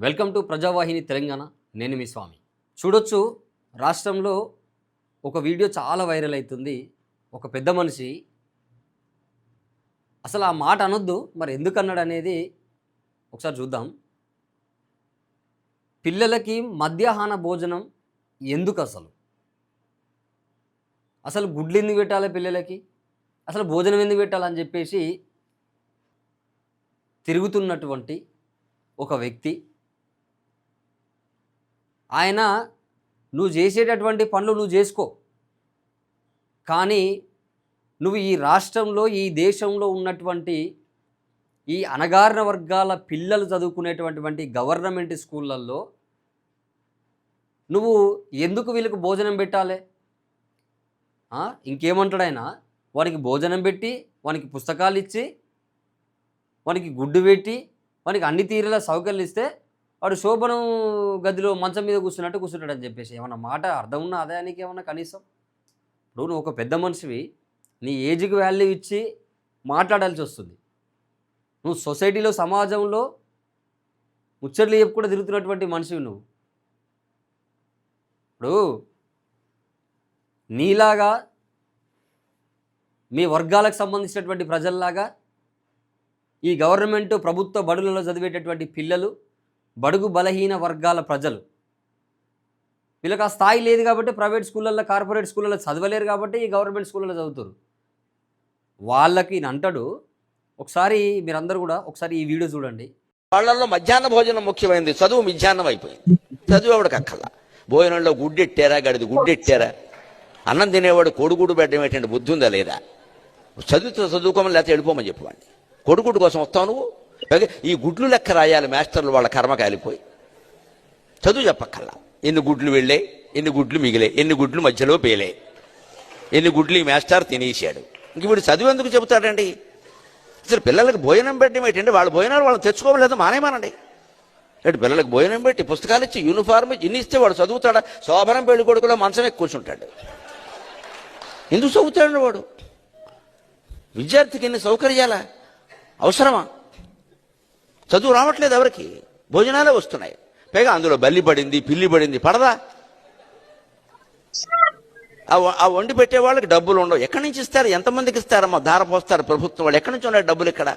Welcome to ప్రజావాహిని Telangana. నేను మీ స్వామి. చూడొచ్చు, రాష్ట్రంలో ఒక వీడియో చాలా వైరల్ అవుతుంది. ఒక పెద్ద మనిషి అసలు ఆ మాట అనొద్దు, మరి ఎందుకు అన్నాడు అనేది ఒకసారి చూద్దాం. పిల్లలకి మధ్యాహ్న భోజనం ఎందుకు అసలు అసలు గుడ్లు ఎందుకు పెట్టాలి పిల్లలకి, అసలు భోజనం ఎందుకు పెట్టాలని చెప్పేసి తిరుగుతున్నటువంటి ఒక వ్యక్తి, ఆయన నువ్వు చేసేటటువంటి పనులు నువ్వు చేసుకో, కానీ నువ్వు ఈ రాష్ట్రంలో ఈ దేశంలో ఉన్నటువంటి ఈ అణగారిన వర్గాల పిల్లలు చదువుకునేటటువంటి గవర్నమెంట్ స్కూళ్ళల్లో నువ్వు ఎందుకు వీళ్ళకి భోజనం పెట్టాలి? ఇంకేమంటాడు ఆయన? వానికి భోజనం పెట్టి, వానికి పుస్తకాలు ఇచ్చి, వానికి గుడ్డు పెట్టి, వానికి అన్ని తీరుల సౌకర్యాలు ఇస్తే వాడు శోభనం గదిలో మంచం మీద కూర్చున్నట్టు కూర్చుంటాడు అని చెప్పేసి ఏమన్నా మాట అర్థం ఉన్నా అదే నీకు ఏమన్నా కనీసం? ఇప్పుడు నువ్వు ఒక పెద్ద మనిషివి, నీ ఏజ్కి వాల్యూ ఇచ్చి మాట్లాడాల్సి వస్తుంది. నువ్వు సొసైటీలో సమాజంలో ముచ్చట్లు చెప్పుకుంటూ తిరుగుతున్నటువంటి మనిషివి నువ్వు. ఇప్పుడు నీలాగా మీ వర్గాలకు సంబంధించినటువంటి ప్రజల్లాగా ఈ గవర్నమెంట్ ప్రభుత్వ బడులలో చదివేటటువంటి పిల్లలు, బడుగు బలహీన వర్గాల ప్రజలు, వీళ్ళకి ఆ స్థాయి లేదు కాబట్టి ప్రైవేట్ స్కూళ్ళల్లో, కార్పొరేట్ స్కూళ్ళల్లో చదవలేరు కాబట్టి ఈ గవర్నమెంట్ స్కూళ్ళలో చదువుతారు. వాళ్ళకి ఈయన అంటాడు, ఒకసారి మీరందరూ కూడా ఒకసారి ఈ వీడియో చూడండి. వాళ్ళల్లో మధ్యాహ్న భోజనం ముఖ్యమైనది, చదువు మధ్యాహ్నం అయిపోయింది. చదువు ఎవడికి అక్కల్లా. భోజనంలో గుడ్డెట్టారా, గడిది గుడ్డెట్టారా, అన్నం తినేవాడు కోడిగుడ్డు పెట్టడం ఏంటంటే బుద్ధి ఉందా లేదా? చదువుకోమని లేకపోతే వెళ్ళిపోమని చెప్పండి. కోడిగుడ్డు కోసం వస్తావు నువ్వు. ఈ గుడ్లు లెక్క రాయాలి మాస్టర్లు, వాళ్ళ కర్మ కాలిపోయి. చదువు చెప్పక్కల్లా. ఎన్ని గుడ్లు వెళ్ళాయి, ఎన్ని గుడ్లు మిగిలే, ఎన్ని గుడ్లు మధ్యలో పేలే, ఎన్ని గుడ్లు ఈ మాస్టర్ తినేసాడు. ఇంక వీడు చదువు ఎందుకు చెబుతాడండి? అసలు పిల్లలకు భోజనం పెట్టడం ఏంటంటే వాళ్ళ భోజనాలు వాళ్ళు తెచ్చుకోవలేదు, మానేమానండి. అంటే పిల్లలకు భోజనం పెట్టి, పుస్తకాలు ఇచ్చి, యూనిఫార్మ్ ఇన్ని ఇస్తే వాడు చదువుతాడా? శోభనం పెళ్లి కొడుకులో మంచం ఎక్కి కూర్చుంటాడు. ఎందుకు చదువుతాడు వాడు? విద్యార్థికి ఎన్ని సౌకర్యాలా అవసరమా? చదువు రావట్లేదు ఎవరికి, భోజనాలే వస్తున్నాయి. పైగా అందులో బల్లి పడింది, పిల్లి పడింది, పడదా? ఆ వండి పెట్టే వాళ్ళకి డబ్బులు ఉండవు. ఎక్కడి నుంచి ఇస్తారు? ఎంతమందికి ఇస్తారమ్మా? ధార పోస్తారు ప్రభుత్వం వాళ్ళు. ఎక్కడి నుంచి ఉన్నాయి డబ్బులు? ఇక్కడ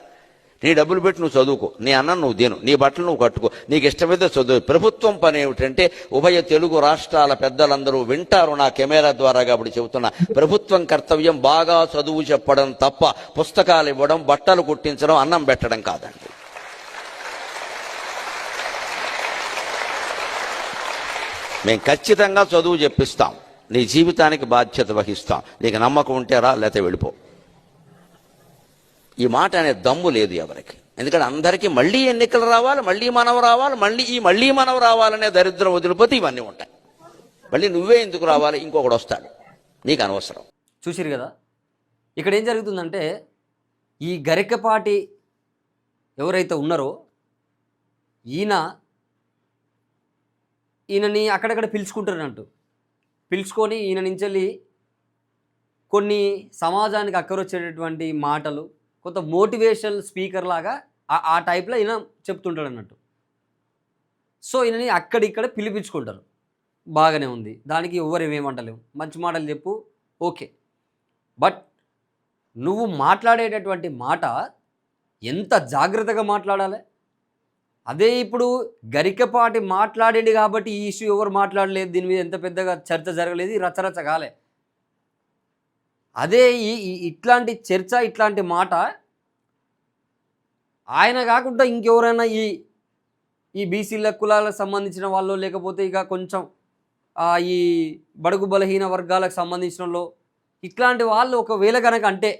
నీ డబ్బులు పెట్టి నువ్వు చదువుకో, నీ అన్నం నువ్వు తిను, నీ బట్టలు నువ్వు కట్టుకో, నీకు ఇష్టమైతే చదువు. ప్రభుత్వం పని ఏమిటంటే, ఉభయ తెలుగు రాష్ట్రాల పెద్దలందరూ వింటారు నా కెమెరా ద్వారా కాబట్టి చెబుతున్నా, ప్రభుత్వం కర్తవ్యం బాగా చదువు చెప్పడం తప్ప పుస్తకాలు ఇవ్వడం, బట్టలు కుట్టించడం, అన్నం పెట్టడం కాదండి. మేము ఖచ్చితంగా చదువు చెప్పిస్తాం, నీ జీవితానికి బాధ్యత వహిస్తాం. నీకు నమ్మకం ఉంటే రా, లేకపోతే వెళ్ళిపో. ఈ మాట అనే దమ్ము లేదు ఎవరికి. ఎందుకంటే అందరికీ మళ్ళీ ఎన్నికలు రావాలి, మళ్ళీ మనం రావాలి, మళ్ళీ మనం రావాలనే దరిద్రం వదిలిపోతే ఇవన్నీ ఉంటాయి. మళ్ళీ నువ్వే ఎందుకు రావాలి? ఇంకొకడు వస్తాడు, నీకు అనవసరం. చూసిరు కదా, ఇక్కడ ఏం జరుగుతుందంటే, ఈ గరికపాటి ఎవరైతే ఉన్నారో ఈయనని అక్కడక్కడ పిలుచుకుంటారంటూ, పిలుచుకొని ఈయన నుంచి వెళ్ళి కొన్ని సమాజానికి అక్కరొచ్చేటటువంటి మాటలు, కొంత మోటివేషనల్ స్పీకర్ లాగా ఆ టైప్లో ఈయన చెప్తుంటాడు అన్నట్టు. సో ఈయనని అక్కడిక్కడ పిలిపించుకుంటారు. బాగానే ఉంది, దానికి ఎవరేమేమంటలేము, మంచి మాటలు చెప్పు, ఓకే. బట్ నువ్వు మాట్లాడేటటువంటి మాట ఎంత జాగ్రత్తగా మాట్లాడాలి. అదే ఇప్పుడు గరికపాటి మాట్లాడేది కాబట్టి ఈ ఇష్యూ ఎవరు మాట్లాడలేదు, దీని మీద ఎంత పెద్దగా చర్చ జరగలేదు, రచరచ కాలే. అదే ఇట్లాంటి చర్చ, ఇట్లాంటి మాట ఆయన కాకుండా ఇంకెవరైనా ఈ బీసీల కులాలకు సంబంధించిన వాళ్ళు, లేకపోతే ఇక కొంచెం ఈ బడుగు బలహీన వర్గాలకు సంబంధించిన వాళ్ళు, ఇట్లాంటి వాళ్ళు ఒకవేళ కనుక అంటే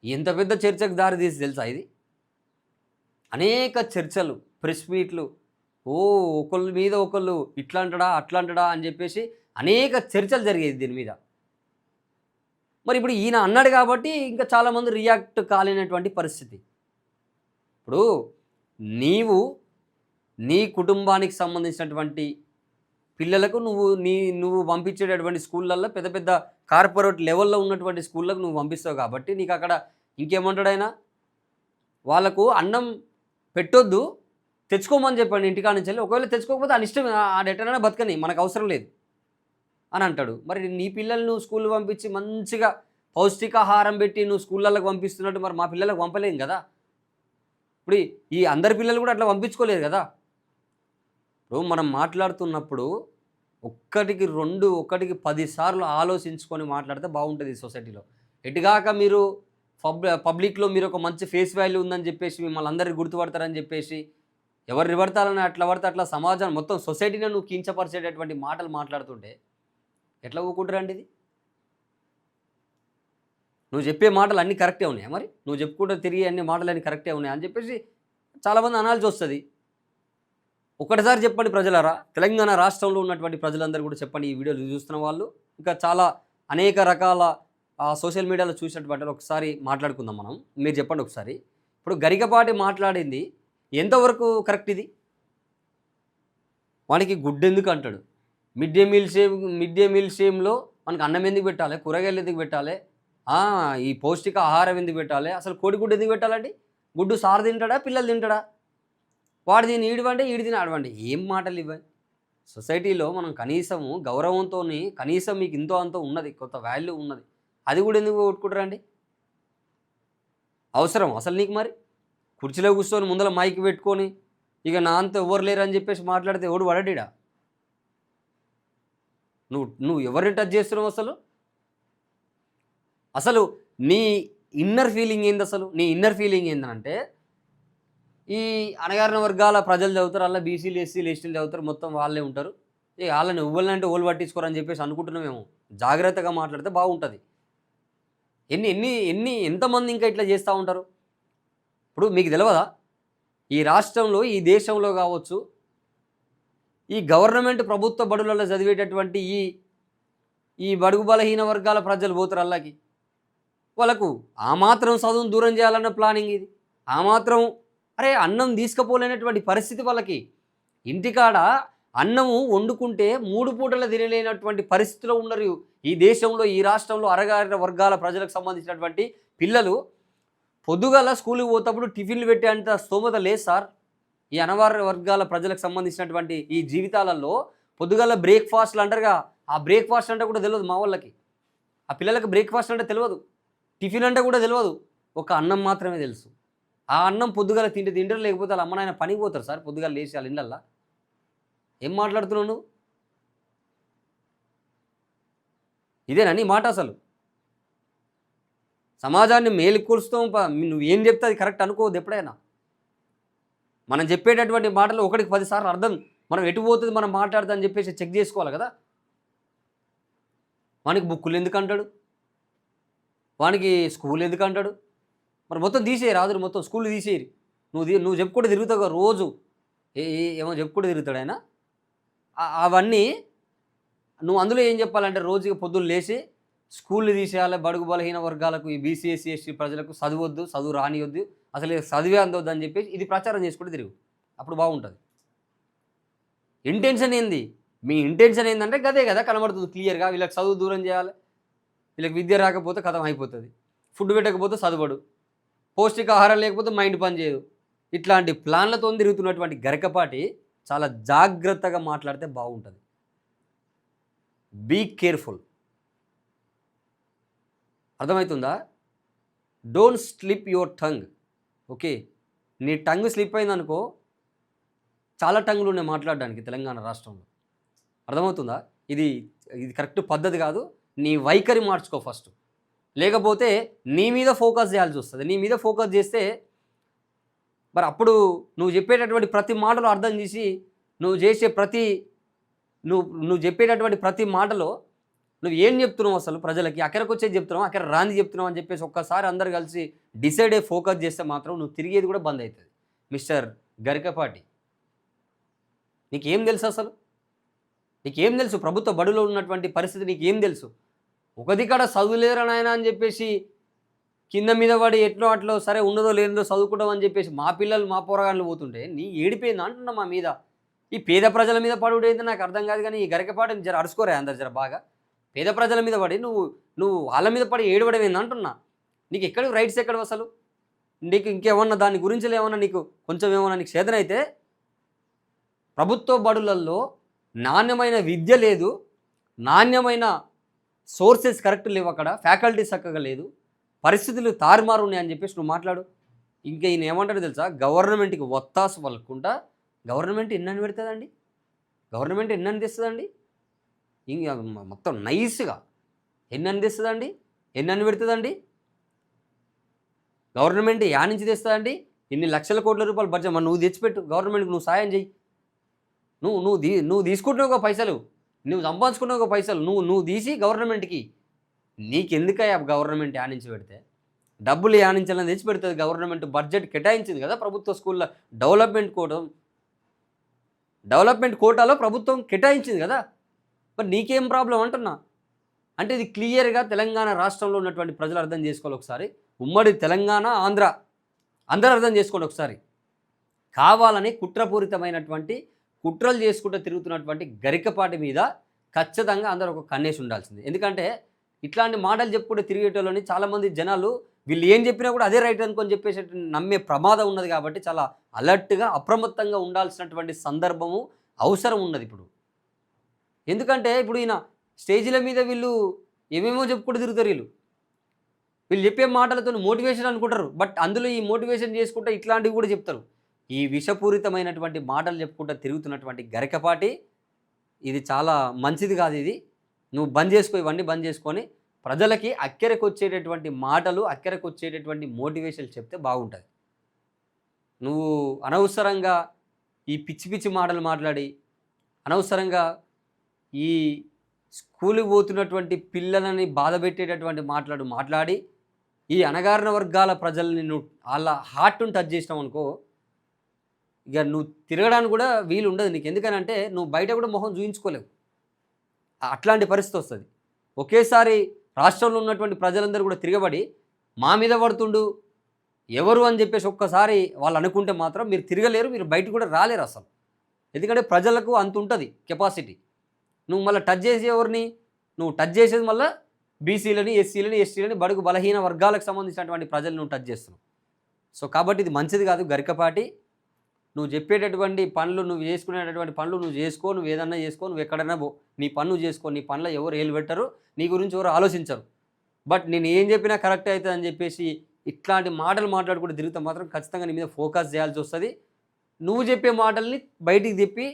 ఎంత పెద్ద చర్చకు దారి తీసి తెలుసా? ఇది అనేక చర్చలు, ప్రెస్ మీట్లు, ఒకళ్ళ మీద ఒకళ్ళు ఇట్లా అంటడా అట్లా అంటడా అని చెప్పేసి అనేక చర్చలు జరిగేది దీని మీద. మరి ఇప్పుడు ఈయన అన్నాడు కాబట్టి ఇంకా చాలామంది రియాక్ట్ కాలేనటువంటి పరిస్థితి. ఇప్పుడు నీ కుటుంబానికి సంబంధించినటువంటి పిల్లలకు నువ్వు పంపించేటటువంటి స్కూళ్ళల్లో పెద్ద పెద్ద కార్పొరేట్ లెవెల్లో ఉన్నటువంటి స్కూళ్ళకు నువ్వు పంపిస్తావు కాబట్టి నీకు అక్కడ ఇంకేమంటాడు ఆయన, వాళ్ళకు అన్నం పెట్టొద్దు, తెచ్చుకోమని చెప్పండి ఇంటికాడ నుంచి వెళ్ళి. ఒకవేళ తెచ్చుకోకపోతే అని ఇష్టం, ఎటైనా బతకని, మనకు అవసరం లేదు అని అంటాడు. మరి నీ పిల్లల్ని నువ్వు స్కూల్ పంపించి మంచిగా పౌష్టికాహారం పెట్టి నువ్వు స్కూళ్ళకి పంపిస్తున్నట్టు మరి మా పిల్లలకు పంపలేం కదా. ఇప్పుడు ఈ అందరి పిల్లలు కూడా అట్లా పంపించుకోలేదు కదా. ఇప్పుడు మనం మాట్లాడుతున్నప్పుడు ఒక్కటికి 2, ఒక్కటికి 10 సార్లు ఆలోచించుకొని మాట్లాడితే బాగుంటుంది ఈ సొసైటీలో. ఎటుగాక మీరు పబ్లిక్లో మీరు ఒక మంచి ఫేస్ వాల్యూ ఉందని చెప్పేసి మిమ్మల్ని అందరికీ గుర్తుపడతారని చెప్పేసి ఎవరిని పడతారని అట్లా పడితే అట్లా సమాజం మొత్తం సొసైటీని నువ్వు కించపరిచేటటువంటి మాటలు మాట్లాడుతుంటే ఎట్లా ఊకుంటారండి ఇది? నువ్వు చెప్పే మాటలు అన్నీ కరెక్టే ఉన్నాయా? మరి నువ్వు చెప్పుకుంటూ తిరిగి అన్ని మాటలు అన్నీ కరెక్టే ఉన్నాయి అని చెప్పేసి చాలామంది అనాల్సి వస్తుంది. ఒక్కటిసారి చెప్పండి ప్రజలారా, తెలంగాణ రాష్ట్రంలో ఉన్నటువంటి ప్రజలందరూ కూడా చెప్పండి, ఈ వీడియోలు చూస్తున్న వాళ్ళు ఇంకా చాలా అనేక రకాల సోషల్ మీడియాలో చూసినటువంటి ఒకసారి మాట్లాడుకుందాం మనం. మీరు చెప్పండి ఒకసారి. ఇప్పుడు గరికపాటి మాట్లాడింది ఎంతవరకు కరెక్ట్? ఇది వానికి గుడ్డు ఎందుకు అంటాడు? మిడ్ డే మీల్ సేమ్లో మనకు అన్నం ఎందుకు పెట్టాలి, కూరగాయలు ఎందుకు పెట్టాలి, ఈ పౌష్టిక ఆహారం ఎందుకు పెట్టాలి, అసలు కోడిగుడ్డు ఎందుకు పెట్టాలండి? గుడ్డు సారు తింటాడా, పిల్లలు తింటాడా? వాడు దీన్ని ఈడివంటే ఈడి తిని ఆడవండి. ఏం మాటలు ఇవ్వాలి? సొసైటీలో మనం కనీసము గౌరవంతో కనీసం మీకు ఇంతో అంతో ఉన్నది, కొంత వాల్యూ ఉన్నది, అది కూడా ఎందుకు కొట్టుకుంటారండి? అవసరం అసలు నీకు? మరి కుర్చీలో కూర్చొని ముందర మైక్ పెట్టుకొని ఇక నా అంత ఎవరు లేరు అని చెప్పేసి మాట్లాడితే ఎవడు వడడిడా? నువ్వు ఎవరిని టచ్ చేస్తున్నావు అసలు? అసలు నీ ఇన్నర్ ఫీలింగ్ ఏంది? అసలు నీ ఇన్నర్ ఫీలింగ్ ఏంటంటే ఈ అణగారిన వర్గాల ప్రజలు చదువుతారు, అలా బీసీలు ఎస్సీలు ఎస్టీలు చదువుతారు, మొత్తం వాళ్ళే ఉంటారు, ఇక వాళ్ళని ఇవ్వాలంటే ఓళ్ళు పట్టించుకోరని చెప్పేసి అనుకుంటున్నామేమో. జాగ్రత్తగా మాట్లాడితే బాగుంటుంది. ఎంతమంది ఇంకా ఇట్లా చేస్తూ ఉంటారు? ఇప్పుడు మీకు తెలియదా, ఈ రాష్ట్రంలో ఈ దేశంలో కావచ్చు, ఈ గవర్నమెంట్ ప్రభుత్వ బడులలో చదివేటటువంటి ఈ బడుగు బలహీన వర్గాల ప్రజలు పోతారు అల్లాకి, వాళ్ళకు ఆ మాత్రం చదువును దూరం చేయాలన్న ప్లానింగ్ ఇది. ఆ మాత్రం అన్నం తీసుకుపోలేనటువంటి పరిస్థితి వాళ్ళకి. ఇంటికాడ అన్నము వండుకుంటే 3 పూటలు తినలేనటువంటి పరిస్థితిలో ఉన్నారు ఈ దేశంలో, ఈ రాష్ట్రంలో. అరగారిన వర్గాల ప్రజలకు సంబంధించినటువంటి పిల్లలు పొద్దుగాల స్కూల్కి పోతప్పుడు టిఫిన్లు పెట్టేంత స్తోమత లేదు సార్. ఈ అనవార వర్గాల ప్రజలకు సంబంధించినటువంటి ఈ జీవితాలలో పొద్దుగాల బ్రేక్ఫాస్ట్లు అంటారుగా, ఆ బ్రేక్ఫాస్ట్ అంటే కూడా తెలియదు మా వాళ్ళకి. ఆ పిల్లలకి బ్రేక్ఫాస్ట్ అంటే తెలియదు, టిఫిన్ అంటే కూడా తెలియదు, ఒక అన్నం మాత్రమే తెలుసు. ఆ అన్నం పొద్దుగాల తింటారు, లేకపోతే వాళ్ళ అమ్మ నాయన పనికి పోతారు సార్ పొద్దుగాల లేచి వాళ్ళ ఇళ్ళల్లో. ఏం మాట్లాడుతున్నావు నువ్వు? ఇదేనా నీ మాట? అసలు సమాజాన్ని మేలుకొలుస్తాం, నువ్వేం చెప్తే అది కరెక్ట్ అనుకోవద్దు ఎప్పుడైనా. మనం చెప్పేటటువంటి మాటలు 1కి 10 సార్లు అర్థం, మనం ఎటు పోతుంది మనం మాట్లాడతా అని చెప్పేసి చెక్ చేసుకోవాలి కదా. వానికి బుక్కులు ఎందుకు అంటాడు, వానికి స్కూల్ ఎందుకు అంటాడు? మరి మొత్తం తీసేయరు, రాజులు మొత్తం స్కూల్ తీసేయరు. నువ్వు చెప్పుకుంటూ తిరుగుతావు రోజు, ఏమో చెప్పుకుంటూ తిరుగుతాడు ఆయన. అవన్నీ నువ్వు అందులో ఏం చెప్పాలంటే రోజుకి పొద్దున్న లేచి స్కూళ్ళు తీసేయాలి, బడుగు బలహీన వర్గాలకు, ఈ బీసీ ఎస్సీ ఎస్టీ ప్రజలకు చదవద్దు, చదువు రానియొద్దు, అసలు చదివే అందవద్దు అని చెప్పేసి ఇది ప్రచారం చేసుకుంటూ తిరుగు, అప్పుడు బాగుంటుంది. ఇంటెన్షన్ ఏంది? మీ ఇంటెన్షన్ ఏంటంటే గదే కదా కనబడుతుంది క్లియర్గా. వీళ్ళకి చదువు దూరం చేయాలి, వీళ్ళకి విద్య రాకపోతే కథం అయిపోతుంది, ఫుడ్ పెట్టకపోతే చదవడు, పౌష్టికాహారం లేకపోతే మైండ్ పని చేయదు. ఇట్లాంటి ప్లాన్లతో తిరుగుతున్నటువంటి గరికపాటి చాలా జాగ్రత్తగా మాట్లాడితే బాగుంటుంది. Be careful. అర్థమవుతుందా? Don't slip your tongue. Okay, నీ టంగ్ స్లిప్ అయిందనుకో, చాలా టంగులు ఉన్నాయి మాట్లాడడానికి తెలంగాణ రాష్ట్రంలో. అర్థమవుతుందా? ఇది కరెక్ట్ పద్ధతి కాదు. నీ వైఖరి మార్చుకో ఫస్ట్, లేకపోతే నీ మీద ఫోకస్ చేయాల్సి వస్తుంది. నీ మీద ఫోకస్ చేస్తే మరి అప్పుడు నువ్వు చెప్పేటటువంటి ప్రతి మాటలో అర్థం చేసి నువ్వు చెప్పేటటువంటి ప్రతి మాటలో నువ్వు ఏం చెప్తున్నావు అసలు ప్రజలకి, అక్కడికి వచ్చేది చెప్తున్నావు, అక్కడ రాంది చెప్తున్నావు అని చెప్పేసి ఒక్కసారి అందరు కలిసి డిసైడ్ అయ్యి ఫోకస్ చేస్తే మాత్రం నువ్వు తిరిగేది కూడా బంద్ అవుతుంది. మిస్టర్ గరికపాటి, నీకేం తెలుసు అసలు? నీకేం తెలుసు? ప్రభుత్వ బడిలో ఉన్నటువంటి పరిస్థితి నీకేం తెలుసు? ఒకది కాడ చదువులేరా నాయన అని చెప్పేసి కింద మీద పడి ఎట్లో అట్లో సరే ఉన్నదో లేదో చదువుకుంటాం అని చెప్పేసి మా పిల్లలు మా పోరగాళ్ళు పోతుంటే నీ ఏడిపోయింది అంటున్నా మా మీద. ఈ పేద ప్రజల మీద పడుడేది నాకు అర్థం కాదు. కానీ ఈ గరికపాటిని జర అరుచుకోరా అందరు జర బాగా. పేద ప్రజల మీద పడి నువ్వు వాళ్ళ మీద పడి ఏడవడం ఏంది అంటున్నా. నీకు ఎక్కడికి రైట్స్ ఎక్కడ అసలు? నీకు ఇంకేమన్నా దాని గురించి ఏమన్నా నీకు కొంచెం ఏమన్నా నీకు చేతనైతే ప్రభుత్వ బడులలో నాణ్యమైన విద్య లేదు, నాణ్యమైన సోర్సెస్ కరెక్ట్ లేవు, అక్కడ ఫ్యాకల్టీ చక్కగా లేదు, పరిస్థితులు తారుమారు ఉన్నాయని చెప్పేసి నువ్వు మాట్లాడు. ఇంకా ఈయన ఏమంటాడు తెలుసా, గవర్నమెంట్కి ఒత్తాసు పలుకుంటా గవర్నమెంట్ ఎన్నని పెడుతుందండి, గవర్నమెంట్ ఎన్నని తెస్తుందండి, ఇంకా మొత్తం నైస్గా ఎన్నని తెస్తుందండి, ఎన్నని పెడుతుందండి, గవర్నమెంట్ యా నుంచి తెస్తుందండి, ఇన్ని లక్షల కోట్ల రూపాయలు బడ్జెట్ మరి నువ్వు తెచ్చిపెట్టు, గవర్నమెంట్కి నువ్వు సాయం చేయి. నువ్వు తీసుకుంటున్నావు పైసలు, నువ్వు సంపాదించుకున్నావు పైసలు, నువ్వు తీసి గవర్నమెంట్కి, నీకెందుకయ్యా గవర్నమెంట్ యా నుంచి పెడితే, డబ్బులు యా నుంచి తెచ్చి పెడుతుంది గవర్నమెంట్, బడ్జెట్ కేటాయించింది కదా ప్రభుత్వ స్కూల్లో, డెవలప్మెంట్ కోటాలో ప్రభుత్వం కేటాయించింది కదా, మరి నీకేం ప్రాబ్లం అంటున్నా. అంటే ఇది క్లియర్గా తెలంగాణ రాష్ట్రంలో ఉన్నటువంటి ప్రజలు అర్థం చేసుకోవాలి ఒకసారి, ఉమ్మడి తెలంగాణ అందరూ అర్థం చేసుకోండి ఒకసారి. కావాలని కుట్రపూరితమైనటువంటి కుట్రలు చేసుకుంటూ తిరుగుతున్నటువంటి గరికపాటి మీద ఖచ్చితంగా అందరూ ఒక కన్నేసి ఉండాల్సింది. ఎందుకంటే ఇట్లాంటి మాటలు చెప్పుకుంటూ తిరిగేటోళ్ళని చాలామంది జనాలు వీళ్ళు ఏం చెప్పినా కూడా అదే రైట్ అనుకొని చెప్పేసి నమ్మే ప్రమాదం ఉన్నది. కాబట్టి చాలా అలర్ట్గా అప్రమత్తంగా ఉండాల్సినటువంటి సందర్భము అవసరం ఉన్నది ఇప్పుడు. ఎందుకంటే ఇప్పుడు ఈయన స్టేజీల మీద వీళ్ళు ఏమేమో చెప్పుకుంటూ తిరుగుతారు, వీళ్ళు చెప్పే మాటలతో మోటివేషన్ అనుకుంటారు, బట్ అందులో ఈ మోటివేషన్ చేసుకుంటూ ఇట్లాంటివి కూడా చెప్తారు. ఈ విషపూరితమైనటువంటి మాటలు చెప్పుకుంటూ తిరుగుతున్నటువంటి గరికపాటి ఇది చాలా మంచిది కాదు. ఇది నువ్వు బంద్ చేసుకో, ఇవన్నీ బంద్ చేసుకొని ప్రజలకి అక్కెరకు వచ్చేటటువంటి మాటలు, అక్కెరకు వచ్చేటటువంటి మోటివేషన్ చెప్తే బాగుంటుంది. నువ్వు అనవసరంగా ఈ పిచ్చి పిచ్చి మాటలు మాట్లాడి, అనవసరంగా ఈ స్కూల్కి పోతున్నటువంటి పిల్లలని బాధ పెట్టేటటువంటి మాట్లాడి ఈ అణగారిన వర్గాల ప్రజల్ని నువ్వు వాళ్ళ హార్ట్ను టచ్ చేసినావు అనుకో, ఇక నువ్వు తిరగడానికి కూడా వీలు ఉండదు నీకు. ఎందుకనంటే నువ్వు బయట కూడా మొహం చూయించుకోలేవు, అట్లాంటి పరిస్థితి వస్తుంది. ఒకేసారి రాష్ట్రంలో ఉన్నటువంటి ప్రజలందరూ కూడా తిరగబడి మా మీద పడుతుండు ఎవరు అని చెప్పేసి ఒక్కసారి వాళ్ళు అనుకుంటే మాత్రం మీరు తిరగలేరు, మీరు బయట కూడా రాలేరు అసలు. ఎందుకంటే ప్రజలకు అంత ఉంటుంది కెపాసిటీ. నువ్వు మళ్ళీ టచ్ చేసే ఎవరిని, నువ్వు టచ్ చేసేది మళ్ళీ బీసీలని, ఎస్సీలని, ఎస్టీలని, బడుగు బలహీన వర్గాలకు సంబంధించినటువంటి ప్రజలు నువ్వు టచ్ చేస్తున్నావు. సో కాబట్టి ఇది మంచిది కాదు గరికపాటి. నువ్వు చెప్పేటటువంటి పనులు, నువ్వు చేసుకునేటటువంటి పనులు నువ్వు చేసుకో, నువ్వు ఏదన్నా చేసుకో, నువ్వు ఎక్కడైనా పో, నీ పనులు చేసుకో, నీ పనులు ఎవరు ఏలు పెట్టరు, నీ గురించి ఎవరు ఆలోచించరు. బట్ నేను ఏం చెప్పినా కరెక్ట్ అవుతుంది అని చెప్పేసి ఇట్లాంటి మాటలు మాట్లాడుకుంటూ తిరిగితే మాత్రం ఖచ్చితంగా నీ మీద ఫోకస్ చేయాల్సి వస్తుంది. నువ్వు చెప్పే మాటల్ని బయటికి చెప్పి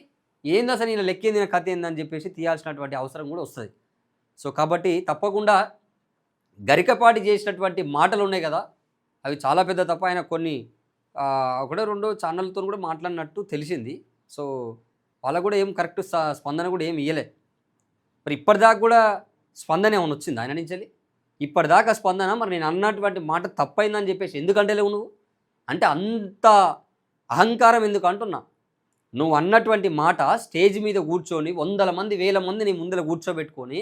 ఏంది అసలు నేను లెక్కేంది, నా కథ ఏందని చెప్పేసి తీయాల్సినటువంటి అవసరం కూడా వస్తుంది. సో కాబట్టి తప్పకుండా గరికపాటి చేసినటువంటి మాటలు ఉన్నాయి కదా, అవి చాలా పెద్ద తప్ప. ఆయన కొన్ని ఒకటో రెండో ఛానల్తో కూడా మాట్లాడినట్టు తెలిసింది. సో వాళ్ళకు కూడా ఏం కరెక్ట్ స్పందన కూడా ఏం ఇయ్యలే. మరి ఇప్పటిదాకా కూడా స్పందన ఏమైనా వచ్చింది ఆయన నుంచి? ఇప్పటిదాకా స్పందన, మరి నేను అన్నటువంటి మాట తప్పైందని చెప్పేసి ఎందుకంటే లేవు నువ్వు? అంటే అంత అహంకారం ఎందుకు అంటున్నా. నువ్వు అన్నటువంటి మాట స్టేజ్ మీద కూర్చొని 100 మంది 1000 మంది నీ ముందర కూర్చోబెట్టుకొని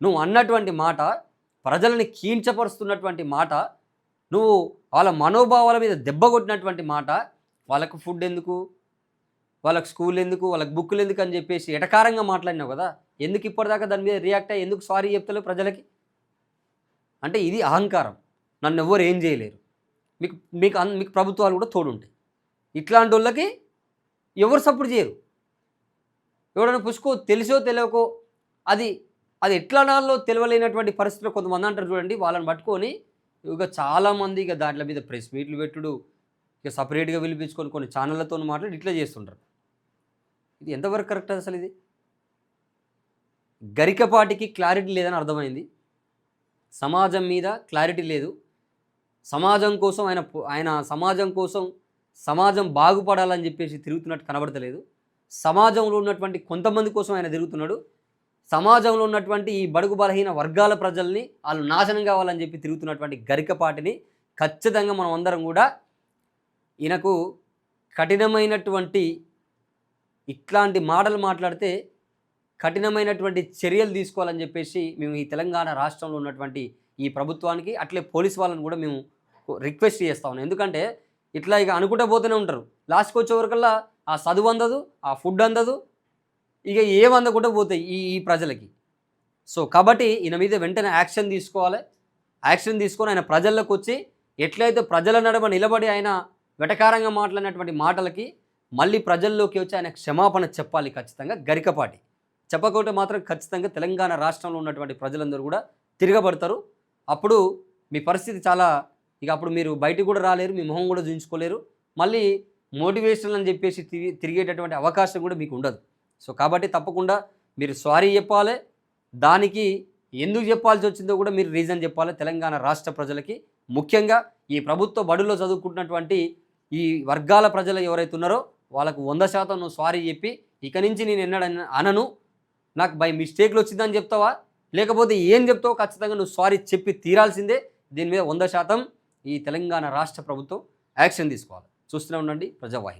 నువ్వు అన్నటువంటి మాట, ప్రజలని కీంచపరుస్తున్నటువంటి మాట, నువ్వు వాళ్ళ మనోభావాల మీద దెబ్బ కొట్టినటువంటి మాట, వాళ్ళకు ఫుడ్ ఎందుకు, వాళ్ళకి స్కూల్ ఎందుకు, వాళ్ళకి బుక్కులు ఎందుకు అని చెప్పేసి ఎటకారంగా మాట్లాడినావు కదా. ఎందుకు ఇప్పటిదాకా దాని మీద రియాక్ట్ అయ్యి ఎందుకు సారీ చెప్తలేవు ప్రజలకి? అంటే ఇది అహంకారం. నన్ను ఎవ్వరు ఏం చేయలేరు, మీకు మీకు మీకు ప్రభుత్వాలు కూడా తోడుంటాయి. ఇట్లాంటి వాళ్ళకి ఎవరు సపోర్ట్ చేయరు. ఎవడైనా పుసుకో తెలిసో తెలియకో అది ఎట్లా నాలో తెలియలేనటువంటి పరిస్థితిలో కొంతమంది అంటారు చూడండి, వాళ్ళని పట్టుకొని ఇక చాలామంది ఇక దాంట్లో మీద ప్రెస్ మీట్లు పెట్టుడు, ఇక సపరేట్గా పిలిపించుకొని కొన్ని ఛానళ్ళతో మాట్లాడి ఇట్లా చేస్తుంటారు. ఇది ఎంతవరకు కరెక్ట్ అసలు? ఇది గరికపాటికి క్లారిటీ లేదని అర్థమైంది. సమాజం మీద క్లారిటీ లేదు. సమాజం కోసం ఆయన సమాజం కోసం, సమాజం బాగుపడాలని చెప్పేసి తిరుగుతున్నట్టు కనబడతలేదు. సమాజంలో ఉన్నటువంటి కొంతమంది కోసం ఆయన తిరుగుతున్నాడు. సమాజంలో ఉన్నటువంటి ఈ బడుగు బలహీన వర్గాల ప్రజల్ని వాళ్ళు నాశనం కావాలని చెప్పి తిరుగుతున్నటువంటి గరికపాటిని ఖచ్చితంగా మనం అందరం కూడా ఈయనకు కఠినమైనటువంటి ఇట్లాంటి మాటలు మాట్లాడితే కఠినమైనటువంటి చర్యలు తీసుకోవాలని చెప్పేసి మేము ఈ తెలంగాణ రాష్ట్రంలో ఉన్నటువంటి ఈ ప్రభుత్వానికి, అట్లే పోలీస్ వాళ్ళని కూడా మేము రిక్వెస్ట్ చేస్తా ఉన్నాం. ఎందుకంటే ఇట్లా ఇక అనుకుంటూ పోతూనే ఉంటారు. లాస్ట్కి వచ్చే వరకల్లా ఆ చదువు అందదు, ఆ ఫుడ్ అందదు, ఇక ఏం అందకుండా పోతాయి ఈ ప్రజలకి. సో కాబట్టి ఈయన మీద వెంటనే యాక్షన్ తీసుకోవాలి. యాక్షన్ తీసుకొని ఆయన ప్రజల్లోకి వచ్చి ఎట్లయితే ప్రజల నడుమ నిలబడి ఆయన వెటకారంగా మాట్లాడినటువంటి మాటలకి మళ్ళీ ప్రజల్లోకి వచ్చి ఆయన క్షమాపణ చెప్పాలి ఖచ్చితంగా గరికపాటి. చెప్పకపోతే మాత్రం ఖచ్చితంగా తెలంగాణ రాష్ట్రంలో ఉన్నటువంటి ప్రజలందరూ కూడా తిరగబడతారు. అప్పుడు మీ పరిస్థితి చాలా, ఇక అప్పుడు మీరు బయటికి కూడా రాలేరు, మీ మొహం కూడా చూయించుకోలేరు, మళ్ళీ మోటివేషనల్ అని చెప్పేసి తిరిగేటటువంటి అవకాశం కూడా మీకు ఉండదు. సో కాబట్టి తప్పకుండా మీరు సారీ చెప్పాలి. దానికి ఎందుకు చెప్పాల్సి వచ్చిందో కూడా మీరు రీజన్ చెప్పాలి తెలంగాణ రాష్ట్ర ప్రజలకి. ముఖ్యంగా ఈ ప్రభుత్వ బడుల్లో చదువుకుంటున్నటువంటి ఈ వర్గాల ప్రజలు ఎవరైతే ఉన్నారో వాళ్ళకు 100% నువ్వు సారీ చెప్పి, ఇక నుంచి నేను ఎన్నడన్నా అనను, నాకు బై మిస్టేక్లు వచ్చిందని చెప్తావా, లేకపోతే ఏం చెప్తావో ఖచ్చితంగా నువ్వు సారీ చెప్పి తీరాల్సిందే. దీని మీద 100% ఈ తెలంగాణ రాష్ట్ర ప్రభుత్వం యాక్షన్ తీసుకోవాలి. చూస్తూనే ఉండండి ప్రజావాహిని.